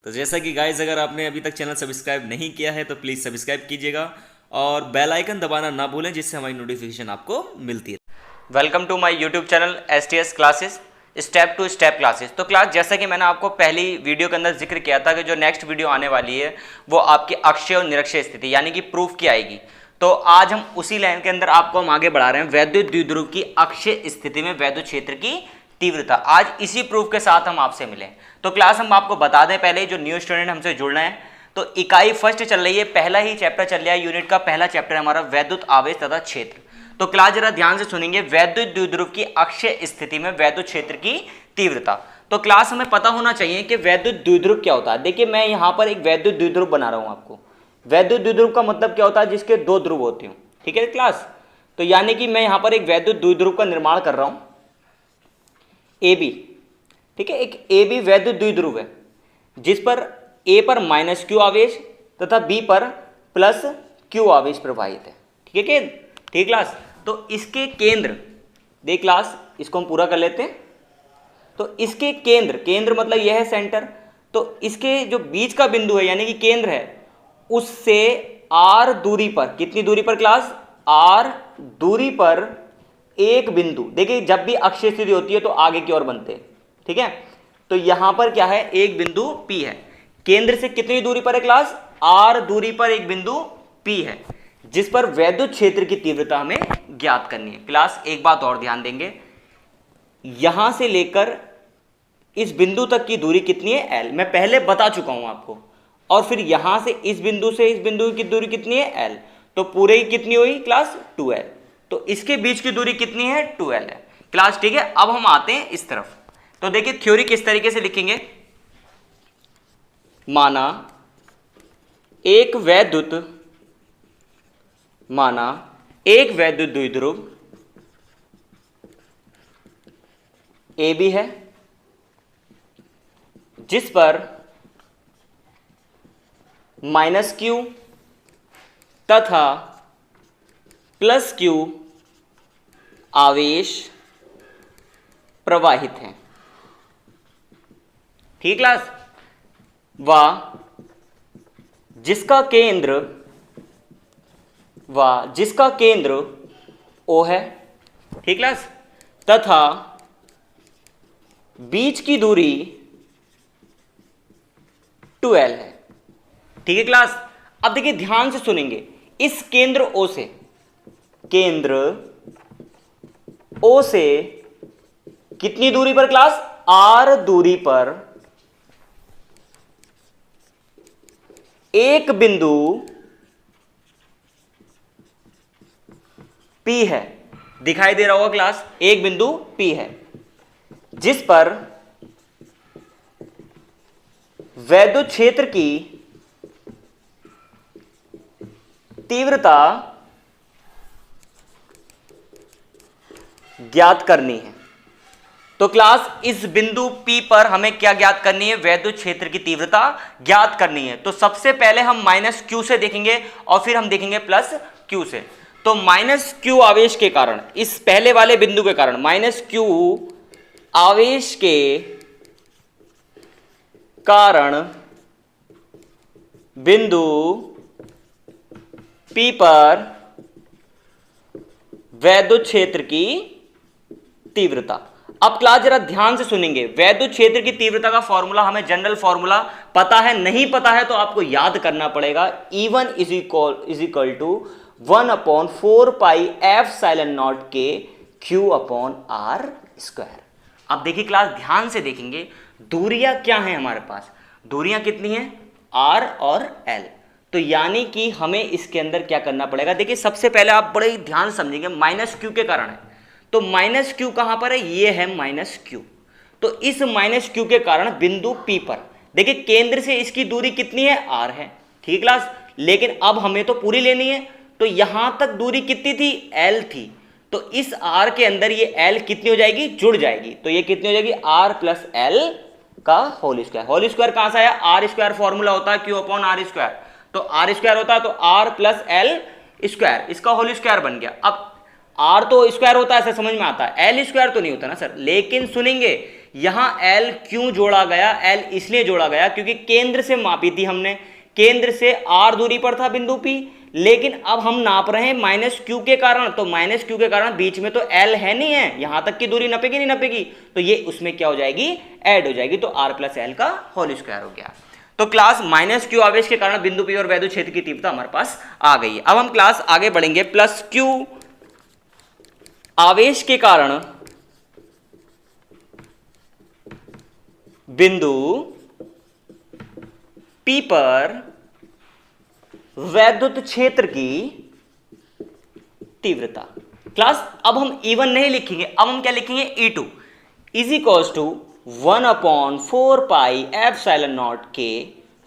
तो जैसा कि गाइज अगर आपने अभी तक चैनल सब्सक्राइब नहीं किया है तो प्लीज़ सब्सक्राइब कीजिएगा और बेल आइकन दबाना ना भूलें जिससे हमारी नोटिफिकेशन आपको मिलती है। Welcome to my YouTube channel STS classes, step to step classes. तो क्लास जैसा कि मैंने आपको पहली वीडियो के अंदर जिक्र किया था कि जो नेक्स्ट वीडियो आने वाली है वो आपकी अक्षय और निरक्षय स्थिति यानी कि प्रूफ की आएगी। तो आज हम उसी लाइन के अंदर आपको हम आगे बढ़ा रहे हैं, वैद्युत द्विध्रुव की अक्षय स्थिति में वैद्युत क्षेत्र की तीव्रता। आज इसी प्रूफ के साथ हम आपसे मिले। तो क्लास हम आपको बता दें पहले, जो न्यू स्टूडेंट हमसे जुड़ना है, तो इकाई फर्स्ट चल रही है, पहला ही चैप्टर चल रहा है, यूनिट का पहला चैप्टर हमारा वैद्युत आवेश तथा क्षेत्र। तो क्लास जरा ध्यान से सुनेंगे, वैद्युत द्विध्रुव की अक्षय स्थिति में वैद्युत क्षेत्र की तीव्रता। तो क्लास हमें पता होना चाहिए कि वैद्युत द्विध्रुव क्या होता है। देखिए मैं यहां पर एक वैद्युत द्विध्रुव बना रहा हूं आपको। वैद्युत द्विध्रुव का मतलब क्या होता है? जिसके दो ध्रुव होते हो, ठीक है क्लास। तो यानी कि मैं यहां पर एक वैद्युत द्विध्रुव का निर्माण कर रहा हूं, AB, ठीक है। एक AB वैद्युत द्विध्रुव है जिस पर A पर -q आवेश तथा B पर +q आवेश प्रवाहित है, ठीक है ठीक क्लास। तो इसके केंद्र, देख क्लास इसको हम पूरा कर लेते हैं। तो इसके केंद्र मतलब यह है सेंटर, तो इसके जो बीच का बिंदु है यानी कि केंद्र है, उससे r दूरी पर, कितनी दूरी पर क्लास? r दूरी पर एक बिंदु। देखिए जब भी अक्षय स्थिति होती है तो आगे की ओर बनते हैं, ठीक है। तो यहां पर क्या है? एक बिंदु P है। केंद्र से कितनी दूरी पर है क्लास? r दूरी पर एक बिंदु P है जिस पर वैद्युत क्षेत्र की तीव्रता हमें ज्ञात करनी है। क्लास एक बात और ध्यान देंगे, यहां से लेकर इस बिंदु तक की दूरी कितनी है? L। मैं पहले बता चुका हूं आपको। और फिर यहां से इस बिंदु की दूरी कितनी है? L। तो पूरे की कितनी हुई क्लास? 2L। तो इसके बीच की दूरी कितनी है? 2L है क्लास, ठीक है। अब हम आते हैं इस तरफ। तो देखिए थ्योरी किस तरीके से लिखेंगे। माना एक वैद्युत द्विध्रुव AB है जिस पर -q तथा +q आवेश प्रवाहित हैं, ठीक क्लास। व जिसका केंद्र O है, ठीक क्लास, तथा बीच की दूरी 2L है, ठीक है क्लास। अब देखिए ध्यान से सुनेंगे, इस केंद्र O से कितनी दूरी पर क्लास? R दूरी पर एक बिंदु P है, दिखाई दे रहा होगा क्लास, एक बिंदु P है जिस पर वैद्युत क्षेत्र की तीव्रता ज्ञात करनी है। तो क्लास इस बिंदु P पर हमें क्या ज्ञात करनी है? वैद्युत क्षेत्र की तीव्रता ज्ञात करनी है। तो सबसे पहले हम -q से देखेंगे और फिर हम देखेंगे +q से। तो -q आवेश के कारण, इस पहले वाले बिंदु के कारण, -q आवेश के कारण बिंदु P पर वैद्युत क्षेत्र की तीव्रता। अब क्लास जरा ध्यान से सुनेंगे, वैद्युत क्षेत्र की तीव्रता का फॉर्मूला हमें जनरल फॉर्मूला पता है, नहीं पता है तो आपको याद करना पड़ेगा। E1 इज इक्वल टू 1/4 पाई ε0 के Q/r²। अब देखिए क्लास ध्यान से देखेंगे, दूरियां क्या हैं हमारे पास? दूरियां कितनी हैं? R और L। तो यानी कि हमें इसके अंदर क्या करना पड़ेगा? देखिए सबसे पहले आप बड़े ही ध्यान समझेंगे, -q के कारण है। तो -q कहां पर है? ये है -q। तो इस -q के कारण बिंदु P पर, देखिए केंद्र से इसकी दूरी कितनी है? R है, ठीक क्लास। लेकिन अब हमें तो पूरी लेनी है, तो यहां तक दूरी कितनी थी? L थी। तो इस R के अंदर ये L कितनी हो जाएगी? जुड़ जाएगी। तो ये कितनी हो जाएगी? R + L का होल स्क्वायर कहां से आया? R² फॉर्मूला होता है Q/r²। तो R² होता है तो R + L², इसका होल स्क्वायर बन गया। अब R तो स्क्वायर होता है, ऐसा समझ में आता है, L² तो नहीं होता ना सर। लेकिन सुनेंगे यहां L क्यों जोड़ा गया? L इसलिए जोड़ा गया क्योंकि केंद्र से मापी थी हमने, केंद्र से R दूरी पर था बिंदु P, लेकिन अब हम नाप रहे हैं माइनस क्यू के कारण, तो माइनस क्यू के कारण बीच में तो L है नहीं है, यहां तक की दूरी नपेगी नहीं नपेगी, तो ये उसमें क्या हो जाएगी? ऐड हो जाएगी, तो R प्लस L का होल स्क्वायर हो गया। तो क्लास माइनस क्यू आवेश के कारण बिंदु P और वैद्युत क्षेत्र की तीव्रता हमारे पास आ गई है। अब हम क्लास आगे बढ़ेंगे, प्लस क्यू आवेश के कारण बिंदु P पर वैद्युत क्षेत्र की तीव्रता। क्लास अब हम E1 नहीं लिखेंगे, अब हम क्या लिखेंगे? E2 इज इक्वल्स टू 1/4πε0 के,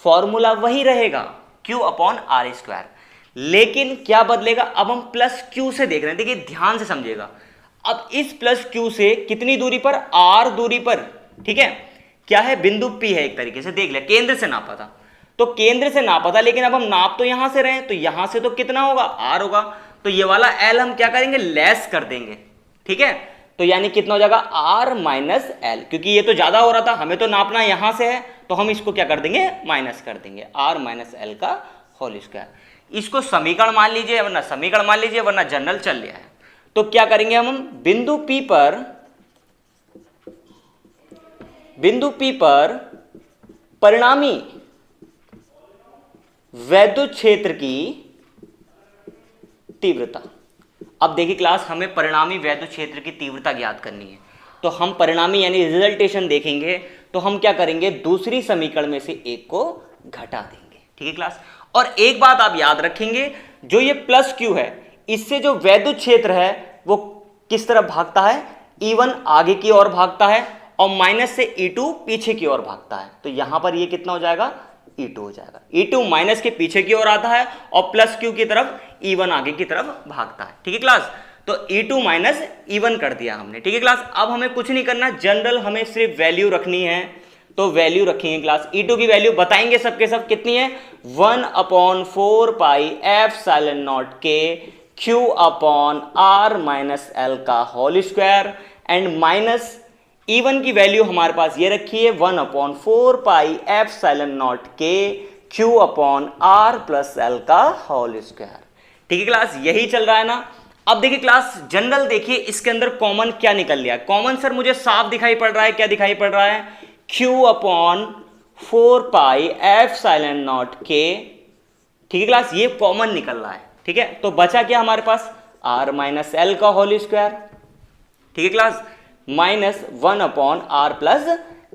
फॉर्मूला वही रहेगा Q अपॉन R स्क्वायर, लेकिन क्या बदलेगा? अब हम प्लस Q से देख रहे हैं, देखिए ध्यान से समझिएगा। अब इस प्लस Q से कितनी दूरी पर? R दूरी पर, ठीक है। क्या है? बिंदु P है, एक तरीके से देख लिया, केंद्र से नापा था, तो केंद्र से नापा था, लेकिन अब हम नाप तो यहां से रहे हैं, तो यहां से तो कितना होगा? R होगा, तो ये वाला L हम क्या करेंगे? लेस कर देंगे, ठीक है। तो यानी कितना हो जाएगा? R माइनस L, क्योंकि ये तो ज्यादा हो रहा था, हमें तो नापना यहां से है, तो हम इसको क्या कर देंगे? माइनस कर देंगे, R माइनस L का होल स्क्वायर। इसको समीकरण मान लीजिए, वरना समीकरण मान लीजिए, वरना जनरल चल लिया है। तो क्या करेंगे हम? बिंदु P पर परिणामी वैद्युत क्षेत्र की तीव्रता। अब देखिए क्लास, हमें परिणामी वैद्युत क्षेत्र की तीव्रता ज्ञात करनी है, तो हम परिणामी यानी रिजल्टेशन देखेंगे, तो हम क्या करेंगे? दूसरी समीकरण में से एक को घटा देंगे, ठीक है क्लास। और एक बात आप याद रखेंगे, जो ये प्लस क्यू है, इससे जो वैद्युत क्षेत्र है वो किस तरफ भागता है? E1 आगे की ओर भागता है, और माइनस से E2 पीछे की ओर भागता है, तो यहां पर ये कितना हो जाएगा? E2 हो जाएगा। E2 माइनस के पीछे की ओर आता है, और प्लस क्यू की तरफ E1 आगे की तरफ भागता है, ठीक है क्लास। तो E2 माइनस E1 कर दिया हमने, ठीक है क्लास। अब हमें कुछ नहीं करना, जनरल हमें सिर्फ वैल्यू रखनी है, तो वैल्यू रखेंगे क्लास। E2 की वैल्यू बताएंगे सबके सब कितनी है? 1/4πε0 के Q upon R minus L का whole square, and minus E1 की वैल्यू हमारे पास ये रखी है 1/4πε0 के Q upon R plus L का होल स्क्वायर, ठीक है क्लास। यही चल रहा है ना। अब देखिए क्लास, जनरल देखिए, इसके अंदर कॉमन क्या निकल लिया? कॉमन सर मुझे साफ दिखाई पड़ रहा है, क्या दिखाई पड़ रहा है? Q अपॉन 4πε0 के, ठीक है क्लास, ये कॉमन निकल रहा है, ठीक है। तो बचा क्या हमारे पास? R माइनस L का होल स्क्वायर, ठीक है class, minus 1/R plus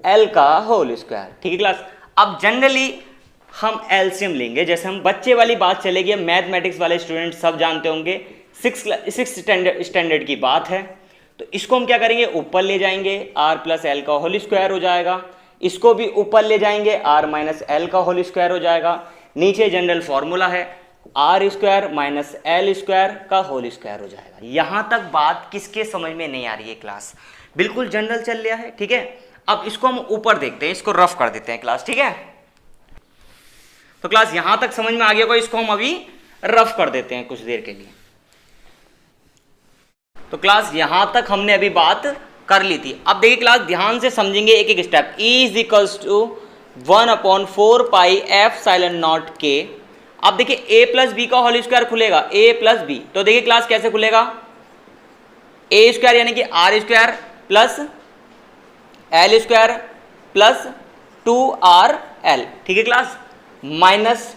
L का होल स्क्वायर, ठीक है क्लास। अब जनरली हम एलसीएम लेंगे, जैसे हम बच्चे वाली बात चलेगी, मैथमेटिक्स वाले स्टूडेंट सब जानते होंगे, 6th स्टैंडर्ड की बात है। तो इसको हम क्या करेंगे? ऊपर ले जाएंगे, R प्लस L का होल स्क्वायर हो जाएगा, इसको भी ऊपर ले जाएंगे, R माइनस L का होल स्क्वायर हो जाएगा, नीचे जनरल फॉर्मूला है R square minus L square का होल स्क्वायर हो जाएगा। यहां तक बात किसके समझ में नहीं आ रही है क्लास? बिल्कुल जनरल चल लिया है, ठीक है। अब इसको हम ऊपर देखते हैं, इसको रफ कर देते हैं क्लास, ठीक है। तो क्लास यहां तक समझ में आ गया होगा, इसको हम अभी रफ कर देते हैं कुछ देर के लिए। तो क्लास यहां तक हमने अभी बात कर ली थी। अब देखिए क्लास, ध्यान से समझेंगे एक एक step. E is equals to 1/4πε0 के। अब देखिए a प्लस बी का होल स्क्वायर खुलेगा, a प्लस बी, तो देखिए क्लास कैसे खुलेगा? a स्क्वायर यानी कि R square plus L square plus 2RL, ठीक है क्लास, माइनस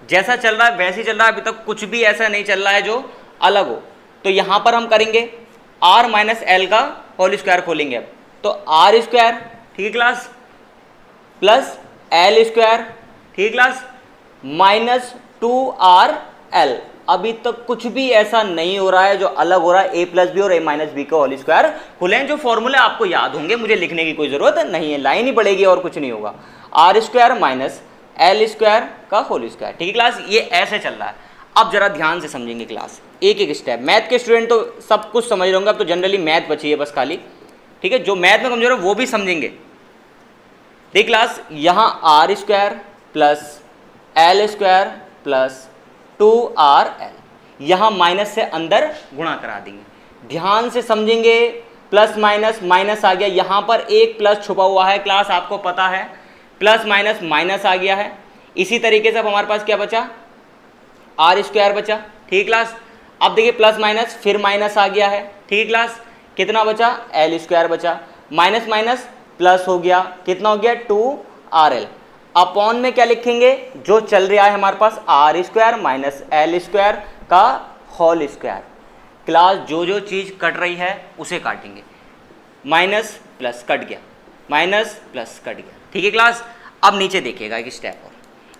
जैसा चल रहा है वैसे ही चल रहा है, अभी तक कुछ भी ऐसा नहीं चल रहा है जो अलग हो। तो यहां पर हम करेंगे R माइनस L का होल स्क्वायर खोलेंगे, अब तो R स्क्वायर, ठीक है क्लास, प्लस L स्क्वायर, ठीक है क्लास, माइनस 2RL। अभी तक कुछ भी ऐसा नहीं हो रहा है जो अलग हो रहा है। a प्लस बी और a माइनस बी का होल स्क्वायर खुले हैं, जो फॉर्मूले आपको याद होंगे, मुझे लिखने की कोई जरूरत नहीं है, लाइन ही पड़ेगी और कुछ नहीं होगा। R square minus L square का होल स्क्वायर, ठीक है क्लास, ये ऐसे चल रहा है। अब जरा ध्यान से समझेंगे क्लास, एक एक स्टेप। मैथ के स्टूडेंट तो सब कुछ समझ रहे होंगे, अब तो जनरली मैथ बची है बस खाली, ठीक है। जो मैथ में कमजोर है वो भी समझेंगे। देख क्लास, यहाँ R square plus L square plus 2RL, यहाँ माइनस से अंदर गुणा करा देंगे। ध्यान से समझेंगे, प्लस माइनस माइनस आ गया, यहाँ पर एक प्लस छुपा हुआ है क्लास, आपको पता है, प्लस माइनस माइनस आ गया है। इसी तरीके से अब हमारे पास क्या बचा, आर स्क्वायर बचा, ठीक क्लास। अब देखिए प्लस माइनस फिर माइनस आ गया है, ठीक क्लास। कितना बचा, एल स्क्वायर बचा, माइनस माइनस प्लस हो गया, कितना हो गया 2RL। अपॉन में क्या लिखेंगे, जो चल रहा है हमारे पास r square minus l square का होल स्क्वायर। क्लास जो जो चीज़ कट रही है उसे काटेंगे, माइनस प्लस कट गया, माइनस प्लस कट गया, ठीक है क्लास। अब नीचे देखिएगा एक स्टेप और,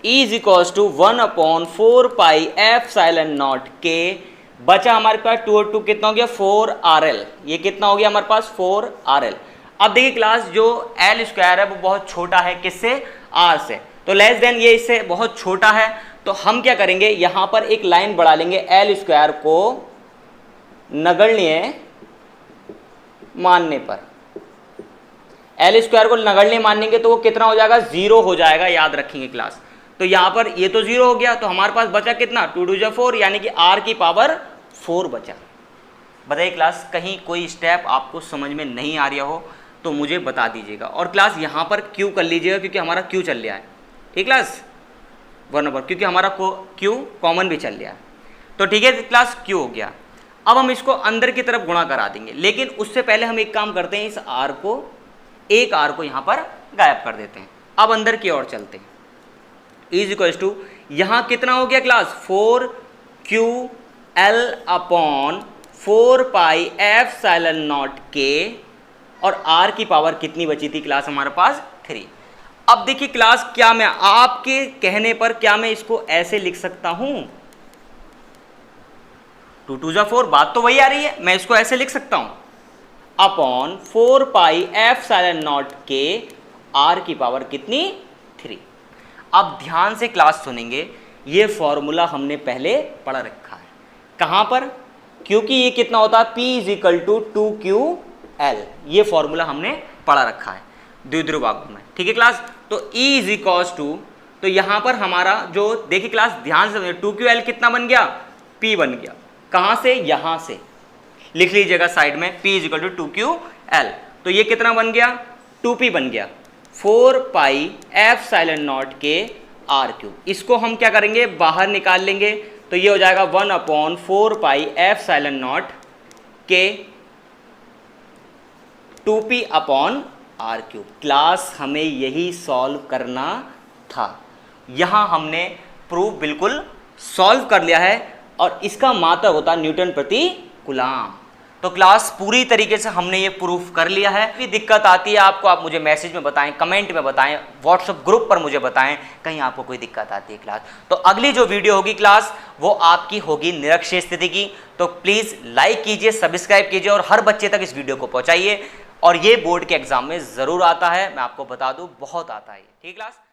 is equals to 1/4 pi epsilon के, बचा हमारे पास 2 और 2 कितना हो गया 4RL, ये कितना हो गया हमारे पास 4RL। अब देखिए क्लास जो एल स्क्वायर है वो बहुत छोटा है, किससे, आर से, तो लेस देन ये इससे बहुत छोटा है, तो हम क्या करेंगे यहाँ पर एक लाइन बढ़ा लेंगे, एल स्क्वायर को नगण्य मानने पर, एल स्क्वायर को नगण्य मानेंगे तो वो कितना हो जाएगा, 0 हो जाएगा, याद रखेंगे क्लास। तो यहाँ पर ये तो 0 हो गया, तो हमारे पास बचा कितना 2 2 4, यानी कि r की पावर 4 बचा। बताइए क्लास कहीं कोई स्टेप आपको समझ में नहीं आ रहा हो तो मुझे बता दीजिएगा, और क्लास यहाँ पर क्यू कर लीजिएगा क्योंकि हमारा क्यू चल रहा है, ठीक क्लास, 1/, क्योंकि हमारा क्यू कॉमन भी चल रहा है, तो ठीक है क्लास क्यू हो गया। अब हम इसको अंदर की तरफ गुणा करा देंगे, लेकिन उससे पहले हम एक काम करते हैं, इस आर को, एक आर को यहाँ पर गायब कर देते हैं। अब अंदर की ओर चलते हैं, इज इक्वल्स टू यहाँ कितना हो गया क्लास 4QL अपॉन 4 पाई एप्सिलॉन के, और r की पावर कितनी बची थी क्लास हमारे पास 3। अब देखिए क्लास क्या मैं आपके कहने पर क्या मैं इसको ऐसे लिख सकता हूं, 2 2 4, बात तो वही आ रही है, मैं इसको ऐसे लिख सकता हूं, अपॉन 4 पाई एप्सिलॉन के, r की पावर कितनी 3। अब ध्यान से क्लास सुनेंगे, ये फॉर्मूला हमने पहले पढ़ रखा है, कहां पर, क्योंकि ये कितना होता है P = 2QL, ये फॉर्मूला हमने पढ़ा रखा है द्विध्रुवागम में, ठीक है क्लास। तो E = तो यहां पर हमारा जो देखिए क्लास ध्यान से 2QL कितना बन गया, P बन गया, कहां से, यहां से लिख लीजिएगा साइड में, P = 2QL, तो ये कितना बन गया 2P बन गया, 4 पाई एप्सिलॉन के r3। इसको हम क्या करेंगे, बाहर निकाल लेंगे, तो ये हो जाएगा 1/4 पाई एप्सिलॉन के 2P अपॉन r3। क्लास हमें यही सॉल्व करना था, यहाँ हमने प्रूफ बिल्कुल सॉल्व कर लिया है, और इसका मात्रक होता है न्यूटन प्रति कूलम। तो क्लास पूरी तरीके से हमने ये प्रूफ कर लिया है। कोई दिक्कत आती है आपको, आप मुझे मैसेज में बताएं, कमेंट में बताएं, व्हाट्सएप ग्रुप पर मुझे बताएं कहीं आपको कोई दिक्कत आती है क्लास। तो अगली जो वीडियो होगी क्लास वो आपकी होगी निरक्षीय स्थिति की, तो प्लीज़ लाइक कीजिए, सब्सक्राइब कीजिए और हर बच्चे तक इस वीडियो को पहुँचाइए। और ये बोर्ड के एग्जाम में ज़रूर आता है, मैं आपको बता दूँ बहुत आता है, ठीक क्लास।